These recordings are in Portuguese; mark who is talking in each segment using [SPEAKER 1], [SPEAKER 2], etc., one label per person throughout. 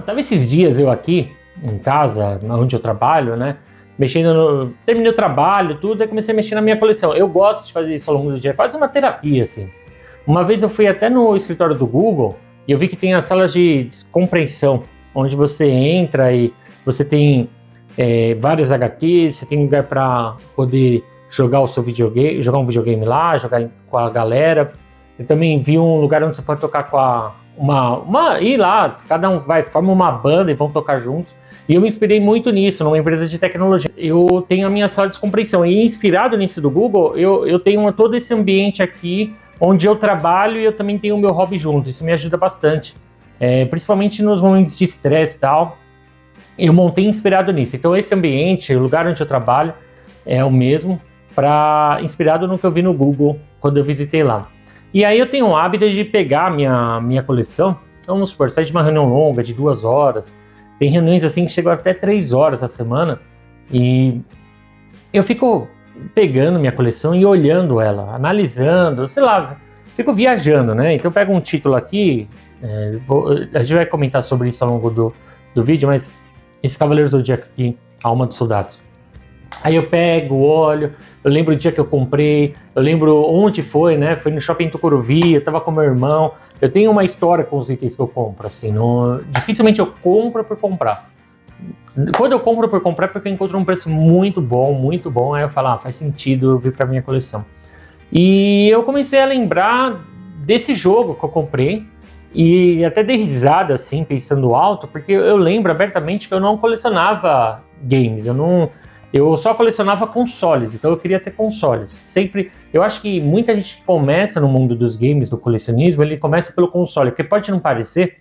[SPEAKER 1] Tava esses dias eu aqui em casa, onde eu trabalho, né? Mexendo no. Terminei o trabalho, tudo, aí comecei a mexer na minha coleção. Eu gosto de fazer isso ao longo do dia, é quase uma terapia, assim. Uma vez eu fui até no escritório do Google e eu vi que tem as salas de descompressão, onde você entra e você tem várias HQs, você tem lugar para poder jogar o seu videogame, jogar um videogame lá, jogar com a galera. Eu também vi um lugar onde você pode tocar com ir lá, cada um forma uma banda e vão tocar juntos. E eu me inspirei muito nisso, numa empresa de tecnologia. Eu tenho a minha sala de descompressão e inspirado nisso do Google, eu tenho todo esse ambiente aqui onde eu trabalho e eu também tenho o meu hobby junto. Isso me ajuda bastante, principalmente nos momentos de estresse e tal. Eu montei inspirado nisso. Então esse ambiente, o lugar onde eu trabalho é o mesmo, inspirado no que eu vi no Google quando eu visitei lá. E aí eu tenho o hábito de pegar a minha coleção, então vamos supor, sair de uma reunião longa de 2 horas, tem reuniões assim que chegam até 3 horas a semana, e eu fico pegando minha coleção e olhando ela, analisando, sei lá, fico viajando, né? Então eu pego um título aqui, a gente vai comentar sobre isso ao longo do vídeo, mas esse Cavaleiro Zodíaco aqui, A Alma dos Soldados. Aí eu pego, olho, eu lembro o dia que eu comprei, eu lembro onde foi, né? Foi no shopping Tucuruvi, eu tava com meu irmão. Eu tenho uma história com os itens que eu compro, assim, dificilmente eu compro por comprar. Quando eu compro por comprar é porque eu encontro um preço muito bom, aí eu falo, faz sentido eu vir pra minha coleção. E eu comecei a lembrar desse jogo que eu comprei, e até dei risada, assim, pensando alto, porque eu lembro abertamente que eu não colecionava games, eu só colecionava consoles, então eu queria ter consoles. Sempre, eu acho que muita gente que começa no mundo dos games, do colecionismo, ele começa pelo console, porque pode não parecer,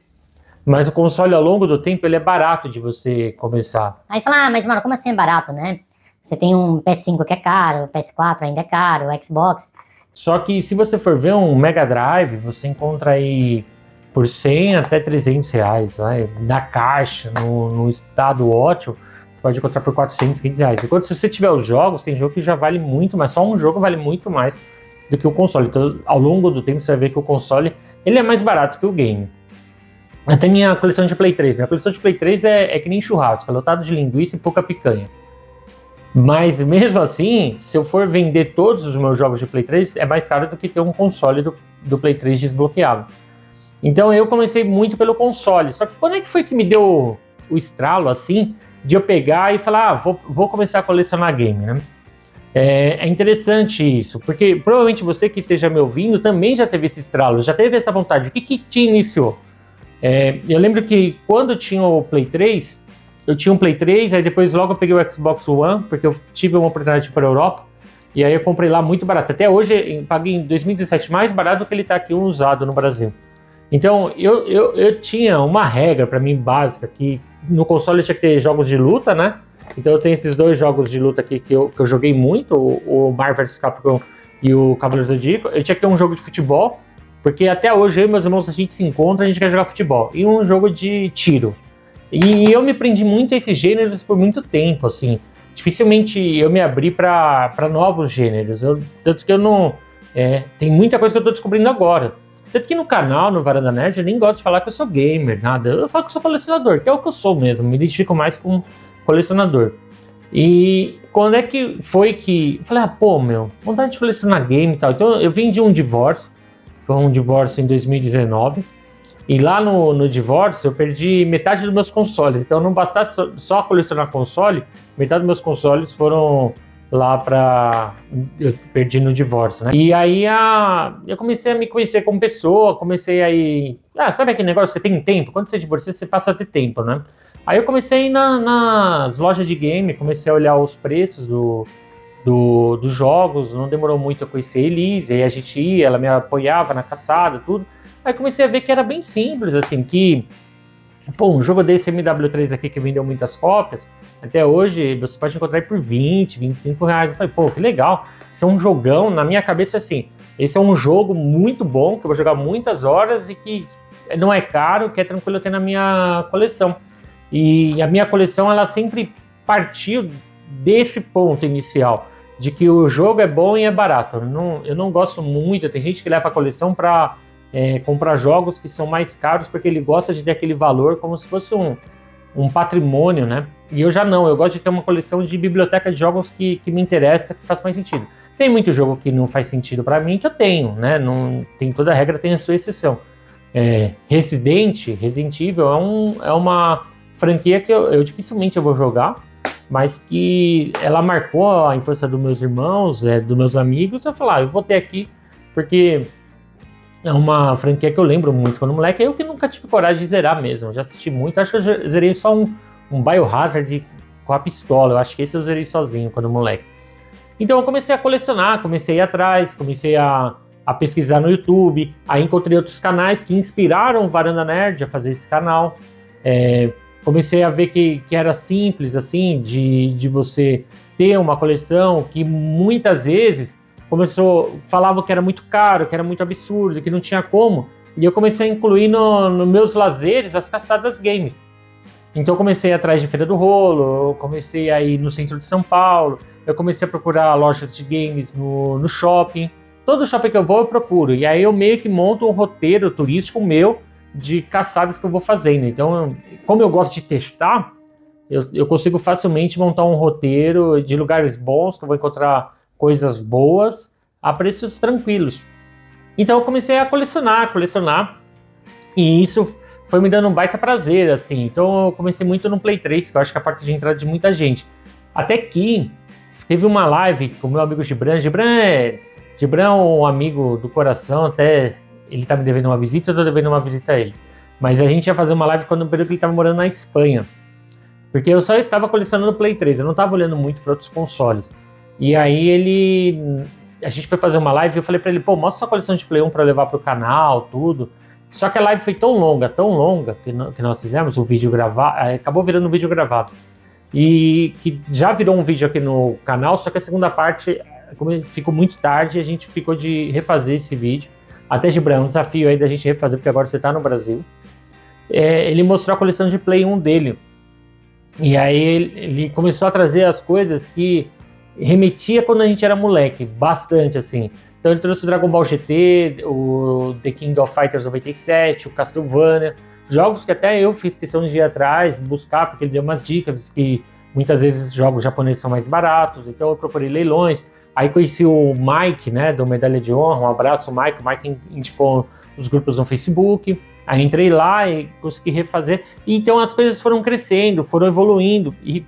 [SPEAKER 1] mas o console ao longo do tempo ele é barato de você começar.
[SPEAKER 2] Aí fala, mas mano, como assim é barato, né? Você tem um PS5 que é caro, o PS4 ainda é caro, o Xbox.
[SPEAKER 1] Só que se você for ver um Mega Drive, você encontra aí por 100 até 300 reais, né? Na caixa, no estado ótimo, você pode encontrar por 400, 500 reais. Enquanto se você tiver os jogos, tem jogo que já vale muito mais, só um jogo vale muito mais do que o console. Então, ao longo do tempo, você vai ver que o console ele é mais barato que o game. Até minha coleção de Play 3. Minha coleção de Play 3 é que nem churrasco, é lotado de linguiça e pouca picanha. Mas mesmo assim, se eu for vender todos os meus jogos de Play 3, é mais caro do que ter um console do Play 3 desbloqueável. Então eu comecei muito pelo console. Só que quando é que foi que me deu o estralo assim de eu pegar e falar, vou começar a colecionar game, né? É interessante isso, porque provavelmente você que esteja me ouvindo também já teve esse estralo, já teve essa vontade. O que te iniciou? Eu lembro que quando eu tinha o Play 3, eu tinha um Play 3, aí depois logo eu peguei o Xbox One, porque eu tive uma oportunidade para a Europa, e aí eu comprei lá muito barato. Até hoje eu paguei em 2017 mais barato do que ele está aqui usado no Brasil. Então eu tinha uma regra para mim básica, que no console eu tinha que ter jogos de luta, né? Então eu tenho esses 2 jogos de luta aqui que eu joguei muito, o Marvel vs Capcom e o Cavaleiro Zodíaco. Eu tinha que ter um jogo de futebol, porque até hoje eu e meus irmãos a gente se encontra, a gente quer jogar futebol. E um jogo de tiro. E eu me prendi muito a esses gêneros por muito tempo, assim. Dificilmente eu me abri para novos gêneros. Tanto que eu não... tem muita coisa que eu tô descobrindo agora. Tanto que no canal, no Varanda Nerd, eu nem gosto de falar que eu sou gamer, nada. Eu falo que eu sou colecionador, que é o que eu sou mesmo. Me identifico mais com colecionador. E quando é que foi que... Eu falei, vontade de colecionar game e tal. Então eu vim de um divórcio. Foi um divórcio em 2019. E lá no divórcio eu perdi metade dos meus consoles. Então não bastasse só colecionar console, metade dos meus consoles foram lá eu perdi no divórcio, né? E aí eu comecei a me conhecer como pessoa, comecei a ir... sabe aquele negócio, você tem tempo? Quando você divorcia, você passa a ter tempo, né? Aí eu comecei a ir nas lojas de game, comecei a olhar os preços dos jogos, não demorou muito eu conhecer a Elise, aí a gente ia, ela me apoiava na caçada, tudo. Aí comecei a ver que era bem simples, assim, que um jogo desse MW3 aqui que vendeu muitas cópias, até hoje você pode encontrar por 20, 25 reais. Eu falei, que legal, isso é um jogão, na minha cabeça assim, esse é um jogo muito bom, que eu vou jogar muitas horas e que não é caro, que é tranquilo ter na minha coleção. E a minha coleção, ela sempre partiu desse ponto inicial, de que o jogo é bom e é barato. Eu não gosto muito, tem gente que leva a coleção para comprar jogos que são mais caros, porque ele gosta de ter aquele valor como se fosse um patrimônio, né? E eu já não, eu gosto de ter uma coleção de biblioteca de jogos que me interessa, que faz mais sentido. Tem muito jogo que não faz sentido para mim, que eu tenho, né? Não, tem, toda regra tem a sua exceção. Resident Evil é uma franquia que eu dificilmente eu vou jogar, mas que ela marcou a infância dos meus irmãos, dos meus amigos. Eu falei, eu vou ter aqui, porque é uma franquia que eu lembro muito quando moleque. Eu que nunca tive coragem de zerar mesmo, já assisti muito. Acho que eu zerei só um Biohazard com a pistola. Eu acho que esse eu zerei sozinho quando moleque. Então eu comecei a colecionar, comecei a ir atrás, comecei a pesquisar no YouTube. Aí encontrei outros canais que inspiraram o Varanda Nerd a fazer esse canal. Comecei a ver que era simples, assim, de você ter uma coleção, que muitas vezes falava que era muito caro, que era muito absurdo, que não tinha como. E eu comecei a incluir nos meus lazeres as caçadas games. Então eu comecei atrás de Feira do Rolo, eu comecei a ir no centro de São Paulo, eu comecei a procurar lojas de games no shopping. Todo shopping que eu vou eu procuro. E aí eu meio que monto um roteiro turístico meu de caçadas que eu vou fazendo. Então, como eu gosto de testar, eu consigo facilmente montar um roteiro de lugares bons, que eu vou encontrar coisas boas a preços tranquilos. Então eu comecei a colecionar, e isso foi me dando um baita prazer, assim. Então eu comecei muito no Play 3, que eu acho que é a porta de entrada de muita gente. Até que teve uma live com o meu amigo Gibran. Gibran é um amigo do coração, até ele tá me devendo uma visita, eu tô devendo uma visita a ele. Mas a gente ia fazer uma live quando no período que ele tava morando na Espanha. Porque eu só estava colecionando Play 3, eu não estava olhando muito para outros consoles. E aí a gente foi fazer uma live e eu falei para ele, mostra sua coleção de Play 1 para levar pro canal, tudo. Só que a live foi tão longa que nós fizemos, o vídeo gravado, acabou virando um vídeo gravado. E que já virou um vídeo aqui no canal, só que a segunda parte ficou muito tarde e a gente ficou de refazer esse vídeo. Até, Gibran, um desafio aí da gente refazer, porque agora você tá no Brasil. Ele mostrou a coleção de Play 1 dele. E aí ele começou a trazer as coisas que remetia quando a gente era moleque, bastante assim. Então ele trouxe o Dragon Ball GT, o The King of Fighters 97, o Castlevania, jogos que até eu fiz questão de ir atrás, buscar, porque ele deu umas dicas que muitas vezes jogos japoneses são mais baratos, então eu procurei leilões. Aí conheci o Mike, né, do Medalha de Honra, um abraço Mike, o Mike indicou os grupos no Facebook. Aí entrei lá e consegui refazer. E então as coisas foram crescendo, foram evoluindo. E,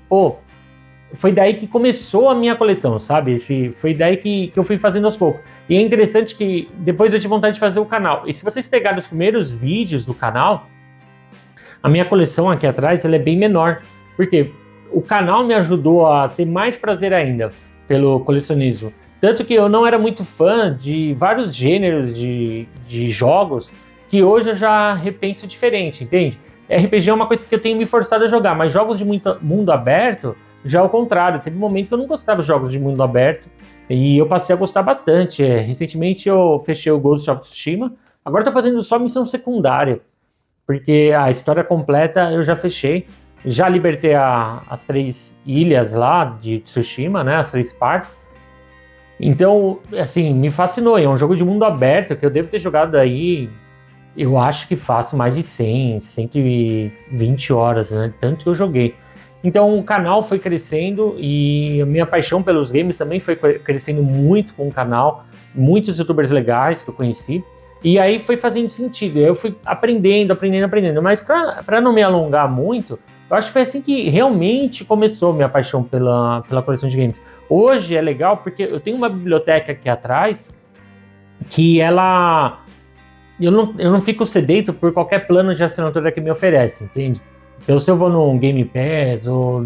[SPEAKER 1] foi daí que começou a minha coleção, sabe? Foi daí que eu fui fazendo aos poucos. E é interessante que depois eu tive vontade de fazer o canal. E se vocês pegarem os primeiros vídeos do canal, a minha coleção aqui atrás ela é bem menor. Porque o canal me ajudou a ter mais prazer ainda pelo colecionismo. Tanto que eu não era muito fã de vários gêneros de jogos que hoje eu já repenso diferente, entende? RPG é uma coisa que eu tenho me forçado a jogar, mas jogos de mundo aberto, já ao contrário. Teve um momento que eu não gostava de jogos de mundo aberto, e eu passei a gostar bastante. Recentemente eu fechei o Ghost of Tsushima, agora tô fazendo só missão secundária, porque a história completa eu já fechei. Já libertei as 3 ilhas lá de Tsushima, né, as 3 partes. Então, assim, me fascinou. É um jogo de mundo aberto que eu devo ter jogado aí, eu acho que faço mais de 100, 120 horas, né? Tanto que eu joguei. Então o canal foi crescendo e a minha paixão pelos games também foi crescendo muito com o canal. Muitos youtubers legais que eu conheci. E aí foi fazendo sentido. Eu fui aprendendo. Mas para não me alongar muito, eu acho que foi assim que realmente começou minha paixão pela coleção de games. Hoje é legal porque eu tenho uma biblioteca aqui atrás que ela... Eu não fico sedento por qualquer plano de assinatura que me oferece, entende? Então, se eu vou no Game Pass ou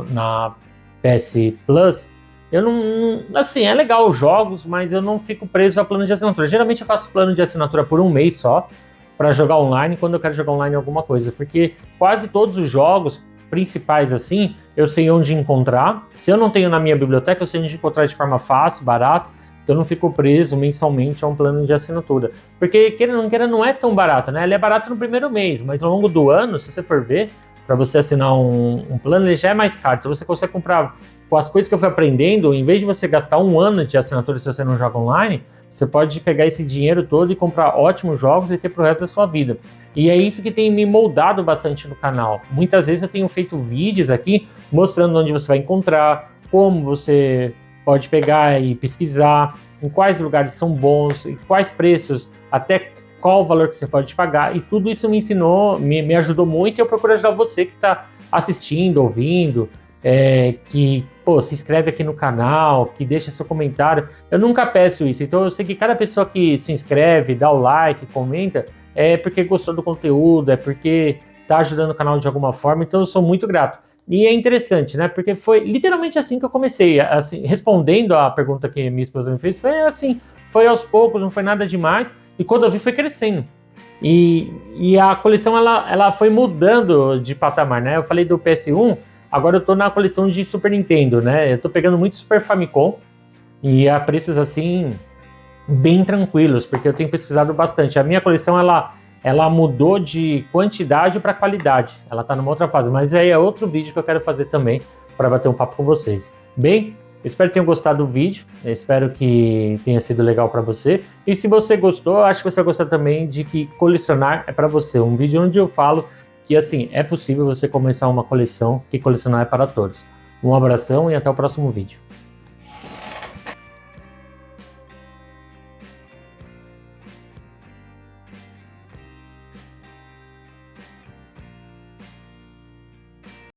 [SPEAKER 1] na PS Plus, eu não... Assim, é legal os jogos, mas eu não fico preso a plano de assinatura. Geralmente eu faço plano de assinatura por um mês só, para jogar online, quando eu quero jogar online alguma coisa. Porque quase todos os jogos principais, assim, eu sei onde encontrar. Se eu não tenho na minha biblioteca, eu sei onde encontrar de forma fácil, barata. Então eu não fico preso mensalmente a um plano de assinatura. Porque, querendo ou não queira, não é tão barato, né? Ele é barato no primeiro mês, mas ao longo do ano, se você for ver, para você assinar um plano, ele já é mais caro. Então você consegue comprar com as coisas que eu fui aprendendo, em vez de você gastar um ano de assinatura se você não joga online, Você pode pegar esse dinheiro todo e comprar ótimos jogos e ter pro resto da sua vida. E é isso que tem me moldado bastante no canal. Muitas vezes eu tenho feito vídeos aqui mostrando onde você vai encontrar, como você pode pegar e pesquisar, em quais lugares são bons, em quais preços, até qual o valor que você pode pagar. E tudo isso me ensinou, me ajudou muito, e eu procuro ajudar você que está assistindo, ouvindo, que se inscreve aqui no canal, que deixa seu comentário. Eu nunca peço isso, então eu sei que cada pessoa que se inscreve, dá o like, comenta, é porque gostou do conteúdo, é porque está ajudando o canal de alguma forma, então eu sou muito grato. E é interessante, né? Porque foi literalmente assim que eu comecei, assim, respondendo a pergunta que minha esposa me fez, foi assim, foi aos poucos, não foi nada demais, e quando eu vi foi crescendo. E a coleção ela foi mudando de patamar, né? Eu falei do PS1, agora eu tô na coleção de Super Nintendo, né? Eu tô pegando muito Super Famicom e a preços assim bem tranquilos, porque eu tenho pesquisado bastante. A minha coleção ela mudou de quantidade para qualidade. Ela tá numa outra fase, mas aí é outro vídeo que eu quero fazer também para bater um papo com vocês. Bem, espero que tenham gostado do vídeo, espero que tenha sido legal para você. E se você gostou, acho que você vai gostar também de que colecionar é para você. Um vídeo onde eu falo que assim, é possível você começar uma coleção, que colecionar é para todos. Um abração e até o próximo vídeo.